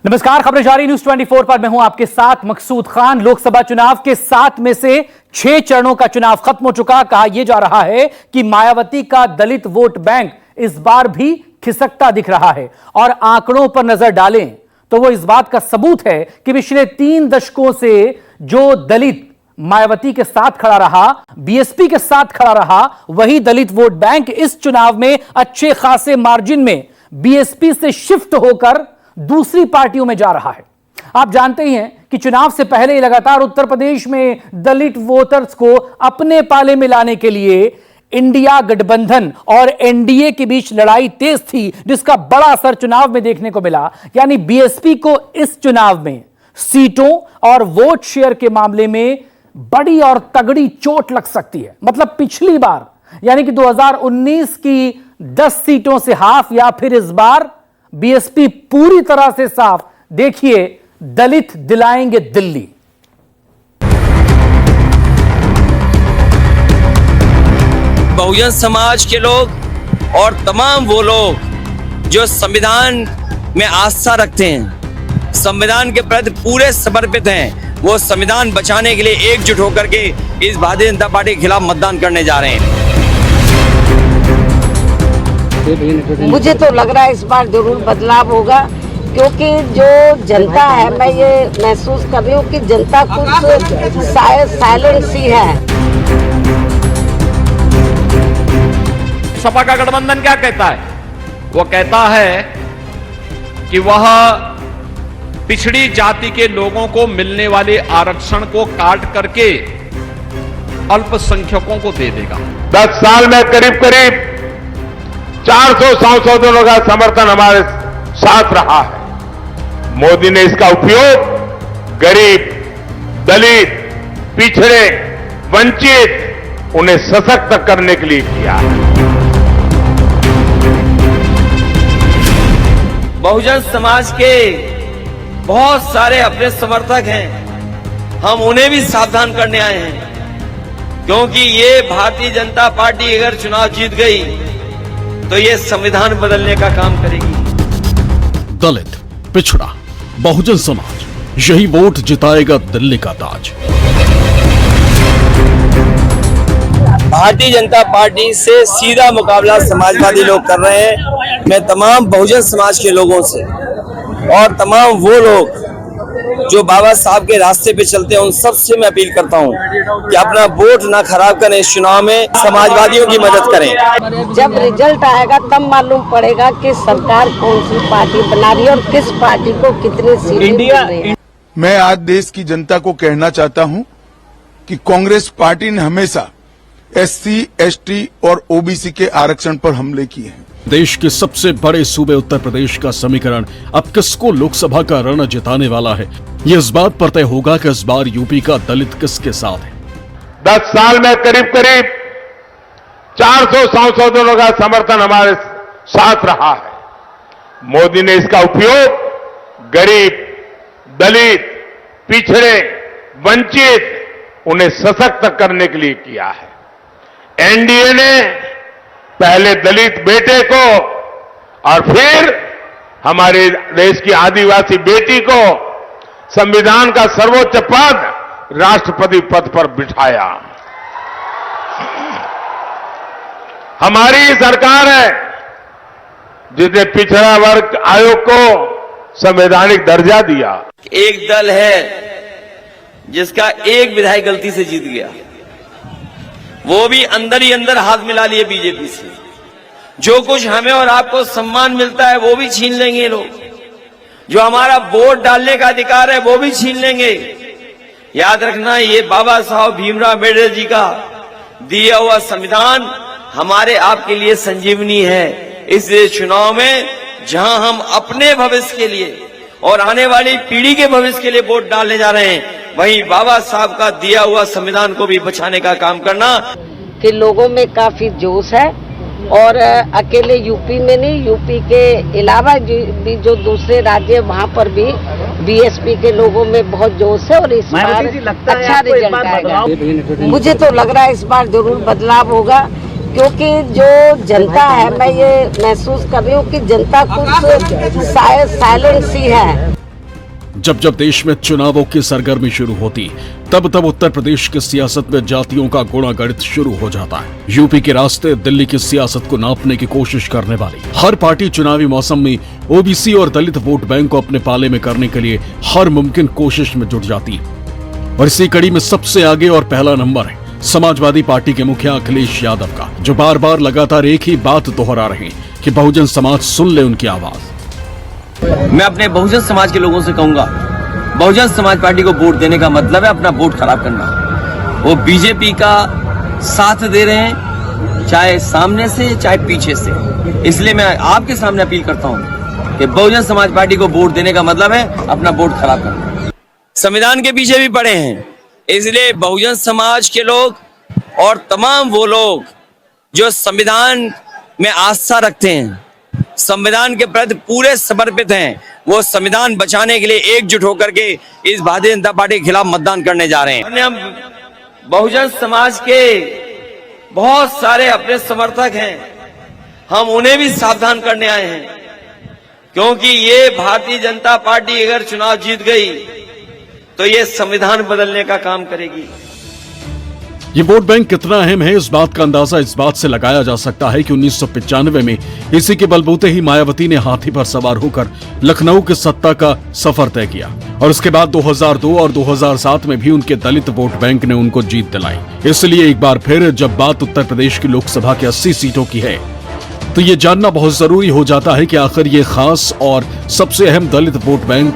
नमस्कार, खबरें जारी न्यूज 24 पर मैं हूं आपके साथ मकसूद खान। लोकसभा चुनाव के 7 में से 6 चरणों का चुनाव खत्म हो चुका। कहा यह जा रहा है कि मायावती का दलित वोट बैंक इस बार भी खिसकता दिख रहा है और आंकड़ों पर नजर डालें तो वो इस बात का सबूत है कि पिछले 3 दशकों से जो दलित मायावती के साथ खड़ा रहा, बीएसपी के साथ खड़ा रहा, वही दलित वोट बैंक इस चुनाव में अच्छे खासे मार्जिन में बीएसपी से शिफ्ट होकर दूसरी पार्टियों में जा रहा है। आप जानते ही हैं कि चुनाव से पहले लगातार उत्तर प्रदेश में दलित वोटर्स को अपने पाले में लाने के लिए इंडिया गठबंधन और एनडीए के बीच लड़ाई तेज थी, जिसका बड़ा असर चुनाव में देखने को मिला। यानी बीएसपी को इस चुनाव में सीटों और वोट शेयर के मामले में बड़ी और तगड़ी चोट लग सकती है। मतलब पिछली बार यानी कि 2019 की 10 सीटों से हाफ, या फिर इस बार बीएसपी पूरी तरह से साफ। देखिए, दलित दिलाएंगे दिल्ली। बहुजन समाज के लोग और तमाम वो लोग जो संविधान में आस्था रखते हैं, संविधान के प्रति पूरे समर्पित हैं, वो संविधान बचाने के लिए एकजुट होकर के इस भारतीय जनता पार्टी के खिलाफ मतदान करने जा रहे हैं। मुझे तो लग रहा है इस बार जरूर बदलाव होगा, क्योंकि जो जनता है, मैं ये महसूस कर रही हूँ कि जनता कुछ साइलेंट सी है। सपा का गठबंधन क्या कहता है? वो कहता है कि वह पिछड़ी जाति के लोगों को मिलने वाले आरक्षण को काट करके अल्पसंख्यकों को दे देगा। 10 साल में करीब करीब 400 सांसदों का समर्थन हमारे साथ रहा है। मोदी ने इसका उपयोग गरीब, दलित, पिछड़े, वंचित, उन्हें सशक्त करने के लिए किया है। बहुजन समाज के बहुत सारे अपने समर्थक हैं, हम उन्हें भी सावधान करने आए हैं, क्योंकि ये भारतीय जनता पार्टी अगर चुनाव जीत गई तो ये संविधान बदलने का काम करेगी। दलित, पिछड़ा, बहुजन समाज, यही वोट जिताएगा दिल्ली का ताज। भारतीय जनता पार्टी से सीधा मुकाबला समाजवादी लोग कर रहे हैं। मैं तमाम बहुजन समाज के लोगों से और तमाम वो लोग जो बाबा साहब के रास्ते पे चलते हैं, उन सब से मैं अपील करता हूं कि अपना वोट ना खराब करें, इस चुनाव में समाजवादियों की मदद करें। जब रिजल्ट आएगा तब मालूम पड़ेगा कि सरकार कौन सी पार्टी बना रही है और किस पार्टी को कितनी सीटें मिल रही है। मैं आज देश की जनता को कहना चाहता हूं कि कांग्रेस पार्टी ने हमेशा एससी, एसटी और ओबीसी के आरक्षण पर हमले किए हैं। देश के सबसे बड़े सूबे उत्तर प्रदेश का समीकरण अब किसको लोकसभा का रण जिताने वाला है, ये इस बात पर तय होगा कि इस बार यूपी का दलित किसके साथ है। 10 साल में करीब करीब 400 सांसदों का समर्थन हमारे साथ रहा है। मोदी ने इसका उपयोग गरीब, दलित, पिछड़े, वंचित, उन्हें सशक्त करने के लिए किया है। एनडीए ने पहले दलित बेटे को और फिर हमारे देश की आदिवासी बेटी को संविधान का सर्वोच्च पद, राष्ट्रपति पद पर बिठाया। हमारी सरकार है जिसने पिछड़ा वर्ग आयोग को संवैधानिक दर्जा दिया। एक दल है जिसका एक विधायक गलती से जीत गया, वो भी अंदर ही अंदर हाथ मिला लिए बीजेपी से। जो कुछ हमें और आपको सम्मान मिलता है वो भी छीन लेंगे लोग, जो हमारा वोट डालने का अधिकार है वो भी छीन लेंगे। याद रखना, ये बाबा साहब भीमराव अम्बेडकर जी का दिया हुआ संविधान हमारे आपके लिए संजीवनी है। इस चुनाव में जहां हम अपने भविष्य के लिए और आने वाली पीढ़ी के भविष्य के लिए वोट डालने जा रहे हैं, वहीं बाबा साहब का दिया हुआ संविधान को भी बचाने का काम करना। कि लोगों में काफी जोश है, और अकेले यूपी में नहीं, यूपी के अलावा भी जो दूसरे राज्य, वहाँ पर भी बीएसपी के लोगों में बहुत जोश है और इस बार अच्छा रिजल्ट आएगा। मुझे तो लग रहा है इस बार जरूर बदलाव होगा, क्योंकि जो जनता है, मैं ये महसूस कर रही हूँ कि जनता कुछ साइलेंट सी है। जब जब देश में चुनावों की सरगर्मी शुरू होती तब तब उत्तर प्रदेश की सियासत में जातियों का गुणागणित शुरू हो जाता है। यूपी के रास्ते दिल्ली की सियासत को नापने की कोशिश करने वाली हर पार्टी चुनावी मौसम में ओबीसी और दलित वोट बैंक को अपने पाले में करने के लिए हर मुमकिन कोशिश में जुट जाती है। और इसी कड़ी में सबसे आगे और पहला नंबर है समाजवादी पार्टी के मुखिया अखिलेश यादव का, जो बार बार लगातार एक ही बात दोहरा रहे हैं कि बहुजन समाज सुन ले उनकी आवाज। मैं अपने बहुजन समाज के लोगों से कहूंगा, बहुजन समाज पार्टी को वोट देने का मतलब है अपना वोट खराब करना। वो बीजेपी का साथ दे रहे हैं, चाहे सामने से चाहे पीछे से। इसलिए मैं आपके सामने अपील करता हूं कि बहुजन समाज पार्टी को वोट देने का मतलब है अपना वोट खराब करना। संविधान के पीछे भी पड़े हैं, इसलिए बहुजन समाज के लोग और तमाम वो लोग जो संविधान में आस्था रखते हैं, संविधान के प्रति पूरे समर्पित हैं, वो संविधान बचाने के लिए एकजुट होकर के इस भारतीय जनता पार्टी के खिलाफ मतदान करने जा रहे हैं। हम बहुजन समाज के बहुत सारे अपने समर्थक हैं, हम उन्हें भी सावधान करने आए हैं, क्योंकि ये भारतीय जनता पार्टी अगर चुनाव जीत गई तो ये संविधान बदलने का काम करेगी। ये वोट बैंक कितना अहम है इस बात का अंदाजा इस बात से लगाया जा सकता है कि 1995 में इसी के बलबूते ही मायावती ने हाथी पर सवार होकर लखनऊ की सत्ता का सफर तय किया और उसके बाद 2002 और 2007 में भी उनके दलित वोट बैंक ने उनको जीत दिलाई। इसलिए एक बार फिर जब बात उत्तर प्रदेश की लोकसभा की 80 सीटों की है तो ये जानना बहुत जरूरी हो जाता है कि आखिर ये खास और सबसे अहम दलित वोट बैंक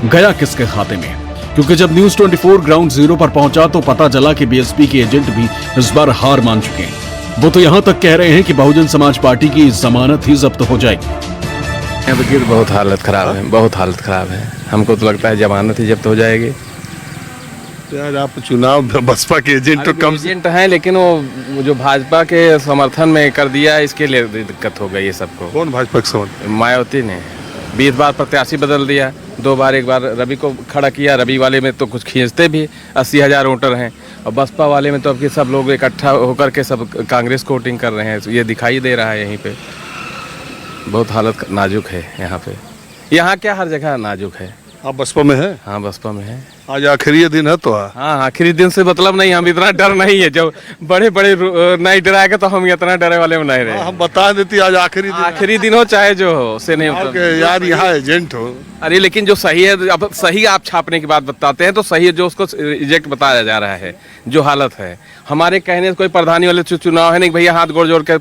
गया किसके खाते में। क्योंकि जब न्यूज 24 ग्राउंड जीरो पर पहुंचा तो पता चला कि बीएसपी के एजेंट भी इस बार हार मान चुके हैं। वो तो यहां तक कह रहे हैं कि बहुजन समाज पार्टी की जमानत ही जब्त हो जाएगी। बहुत हालत खराब है, बहुत हालत खराब है। हमको तो लगता है जमानत ही जब्त हो जाएगी। यार आप चुनाव बसपा के एजेंट तो कम एजेंट हैं, लेकिन वो जो भाजपा के समर्थन में कर दिया, इसके लिए दिक्कत हो गई है सबको। कौन भाजपा के समर्थन? मायावती ने 20 बार प्रत्याशी बदल दिया, 2 बार, एक बार रवि को खड़ा किया। रवि वाले में तो कुछ खींचते भी 80,000 वोटर हैं, और बसपा वाले में तो अब सब लोग इकट्ठा होकर के सब कांग्रेस को वोटिंग कर रहे हैं। ये दिखाई दे रहा है यहीं पे। बहुत हालत नाजुक है यहाँ पे। यहाँ क्या हर जगह नाजुक है। आप बसपा में है? हाँ, बसपा में है। आज आखिरी दिन है तो हाँ, आखिरी दिन से मतलब नहीं, हम इतना डर नहीं है। जब बड़े बड़े नहीं डराएगा तो हम इतना डरे वाले में नहीं रहे। हम बता देती आज आखिरी दिन हो चाहे जो हो, उससे नहीं होता यार यहाँ एजेंट हो। अरे लेकिन जो सही है, अब सही आप छापने की बात बताते हैं तो सही है, जो उसको रिजेक्ट बताया जा रहा है। जो हालत है हमारे कहने से कोई प्रधानी वाले चुनाव है नहीं, भैया हाथ गोड़ जोड़ के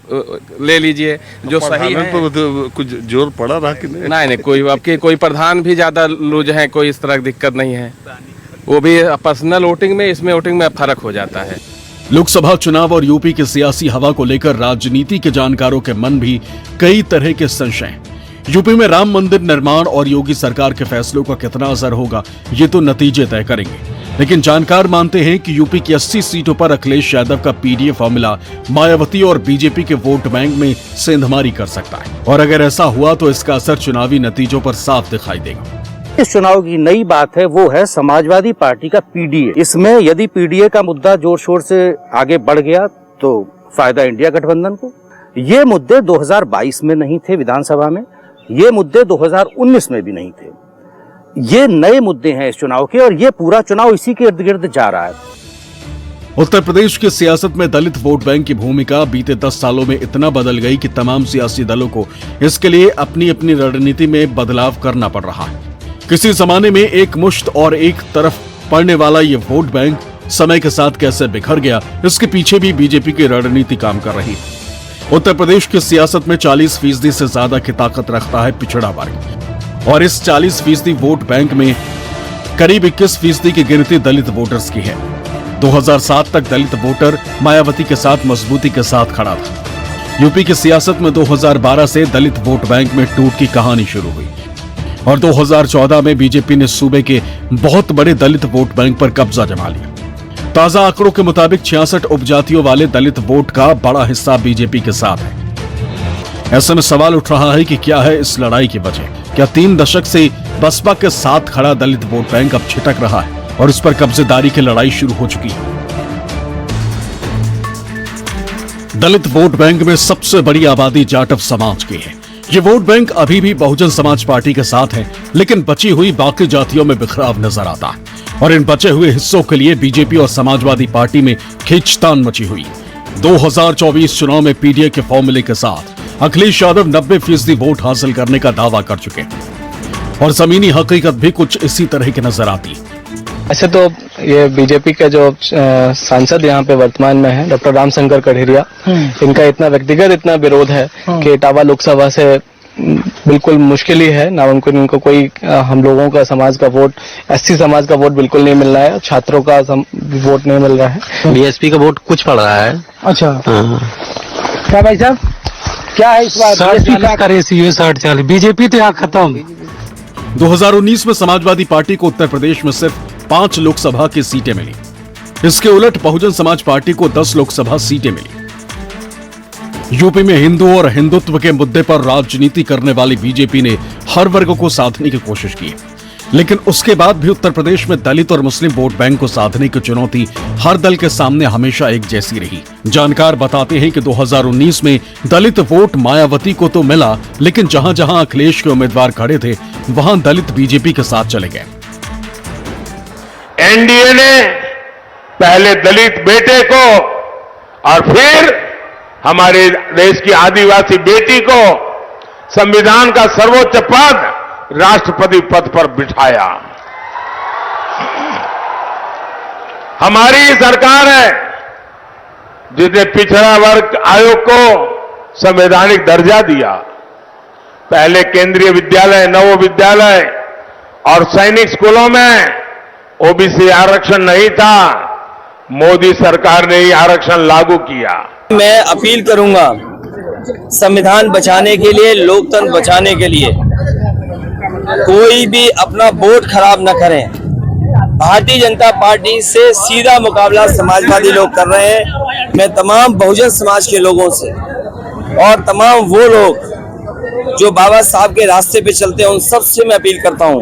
ले लीजिए। जो सही है तो कुछ जोर पड़ा रहा कि नहीं? नहीं, कोई आपके कोई प्रधान भी ज्यादा लूज है, कोई इस तरह की दिक्कत नहीं है। वो भी पर्सनल वोटिंग में, इसमें वोटिंग में फर्क हो जाता है। लोकसभा चुनाव और यूपी की सियासी हवा को लेकर राजनीति के जानकारों के मन भी कई तरह के संशय। यूपी में राम मंदिर निर्माण और योगी सरकार के फैसलों का कितना असर होगा, ये तो नतीजे तय करेंगे। लेकिन जानकार मानते हैं कि यूपी की 80 सीटों पर अखिलेश यादव का पीडीए फॉर्मूला मायावती और बीजेपी के वोट बैंक में सेंधमारी कर सकता है, और अगर ऐसा हुआ तो इसका असर चुनावी नतीजों पर साफ दिखाई देगा। इस चुनाव की नई बात है वो है समाजवादी पार्टी का पीडीए। इसमें यदि पीडीए का मुद्दा जोर शोर से आगे बढ़ गया तो फायदा इंडिया गठबंधन को। ये मुद्दे 2022 में नहीं थे विधानसभा में, ये मुद्दे 2019 में भी नहीं थे। ये नए मुद्दे हैं इस चुनाव के, और ये पूरा चुनाव इसी के इर्द गिर्द जा रहा है। उत्तर प्रदेश की सियासत में दलित वोट बैंक की भूमिका बीते 10 सालों में इतना बदल गई कि तमाम सियासी दलों को इसके लिए अपनी अपनी रणनीति में बदलाव करना पड़ रहा है। किसी जमाने में एक मुश्त और एक तरफ पड़ने वाला ये वोट बैंक समय के साथ कैसे बिखर गया, इसके पीछे भी बीजेपी की रणनीति काम कर रही है। उत्तर प्रदेश की सियासत में 40% से ज्यादा की ताकत रखता है पिछड़ा वर्ग, और इस 40% वोट बैंक में करीब 21% की गिनती दलित वोटर्स की है। 2007 तक दलित वोटर मायावती के साथ मजबूती के साथ खड़ा था। यूपी की सियासत में 2012 से दलित वोट बैंक में टूट की कहानी शुरू हुई, और 2014 में बीजेपी ने सूबे के बहुत बड़े दलित वोट बैंक पर कब्जा जमा लिया। ताजा आंकड़ों के मुताबिक 66 उपजातियों वाले दलित वोट का बड़ा हिस्सा बीजेपी के साथ है। ऐसे में सवाल उठ रहा है कि क्या है इस लड़ाई की वजह? क्या 3 दशक से बसपा के साथ खड़ा दलित वोट बैंक अब छिटक रहा है और इस पर कब्जेदारी की लड़ाई शुरू हो चुकी है? दलित वोट बैंक में सबसे बड़ी आबादी जाटव समाज की है। ये वोट बैंक अभी भी बहुजन समाज पार्टी के साथ है, लेकिन बची हुई बाकी जातियों में बिखराव नजर आता है और इन बचे हुए हिस्सों के लिए बीजेपी और समाजवादी पार्टी में खींचतान मची हुई। 2024 चुनाव में पीडीए के फॉर्मूले के साथ अखिलेश यादव 90% वोट हासिल करने का दावा कर चुके हैं और जमीनी हकीकत भी कुछ इसी तरह की नजर आती है। अच्छा, तो ये बीजेपी के जो सांसद यहाँ पे वर्तमान में है डॉक्टर रामशंकर कढ़ेरिया, इनका इतना व्यक्तिगत इतना विरोध है कि इटावा लोकसभा से बिल्कुल मुश्किल ही है नामांकन। इनको कोई हम लोगों का समाज का वोट, एससी समाज का वोट बिल्कुल नहीं मिल रहा है, छात्रों का वोट नहीं मिल रहा है, बीएसपी का वोट कुछ पड़ रहा है। अच्छा, क्या भाई साहब क्या है इस बार? बीजेपी तो यहाँ खत्म। 2019 में समाजवादी पार्टी को उत्तर प्रदेश में सिर्फ 5 लोकसभा की सीटें मिली। इसके उलट बहुजन समाज पार्टी को 10 लोकसभा सीटें मिली। यूपी में हिंदू और हिंदुत्व के मुद्दे पर राजनीति करने वाली बीजेपी ने हर वर्ग को साधने की कोशिश की, लेकिन उसके बाद भी उत्तर प्रदेश में दलित और मुस्लिम वोट बैंक को साधने की चुनौती हर दल के सामने हमेशा एक जैसी रही। जानकार बताते हैं कि 2019 में दलित वोट मायावती को तो मिला, लेकिन जहां जहां अखिलेश के उम्मीदवार खड़े थे वहां दलित बीजेपी के साथ चले गए। एनडीए ने पहले दलित बेटे को और फिर हमारे देश की आदिवासी बेटी को संविधान का सर्वोच्च पद राष्ट्रपति पद पर बिठाया। हमारी सरकार है जिसने पिछड़ा वर्ग आयोग को संवैधानिक दर्जा दिया। पहले केंद्रीय विद्यालय, नवोदय विद्यालय और सैनिक स्कूलों में ओबीसी आरक्षण नहीं था, मोदी सरकार ने ही आरक्षण लागू किया। मैं अपील करूंगा संविधान बचाने के लिए, लोकतंत्र बचाने के लिए कोई भी अपना वोट खराब न करें। भारतीय जनता पार्टी से सीधा मुकाबला समाजवादी लोग कर रहे हैं। मैं तमाम बहुजन समाज के लोगों से और तमाम वो लोग जो बाबा साहब के रास्ते पे चलते हैं उन सब से मैं अपील करता हूं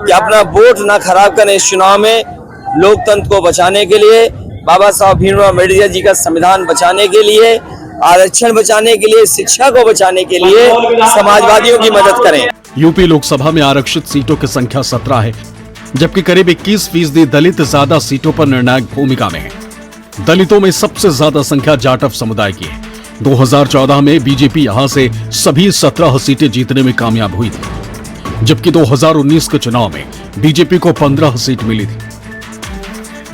कि अपना वोट ना खराब करें। इस चुनाव में लोकतंत्र को बचाने के लिए, बाबा साहब भीमराव अम्बेडकर जी का संविधान बचाने के लिए, आरक्षण बचाने के लिए, शिक्षा को बचाने के लिए समाजवादियों की मदद करें। यूपी लोकसभा में आरक्षित सीटों की संख्या 17 है, जबकि करीब 21% दलित ज्यादा सीटों पर निर्णायक भूमिका में है। दलितों में सबसे ज्यादा संख्या जाटव समुदाय की है। 2014 में बीजेपी यहां से सभी 17 सीटें जीतने में कामयाब हुई थी, जबकि 2019 के चुनाव में बीजेपी को 15 सीट मिली थी।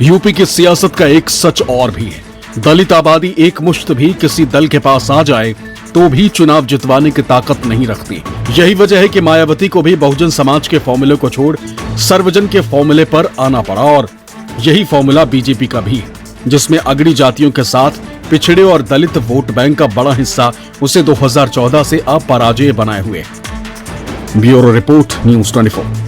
यूपी की सियासत का एक सच और भी है, दलित आबादी एक मुश्त भी किसी दल के पास आ जाए तो भी चुनाव जितवाने की ताकत नहीं रखती। यही वजह है कि मायावती को भी बहुजन समाज के फॉर्मूले को छोड़ सर्वजन के फॉर्मूले पर आना पड़ा और यही फॉर्मूला बीजेपी का भी है, जिसमें अगड़ी जातियों के साथ पिछड़े और दलित वोट बैंक का बड़ा हिस्सा उसे 2014 से अपराजेय बनाए हुए। Bureau report, news 24।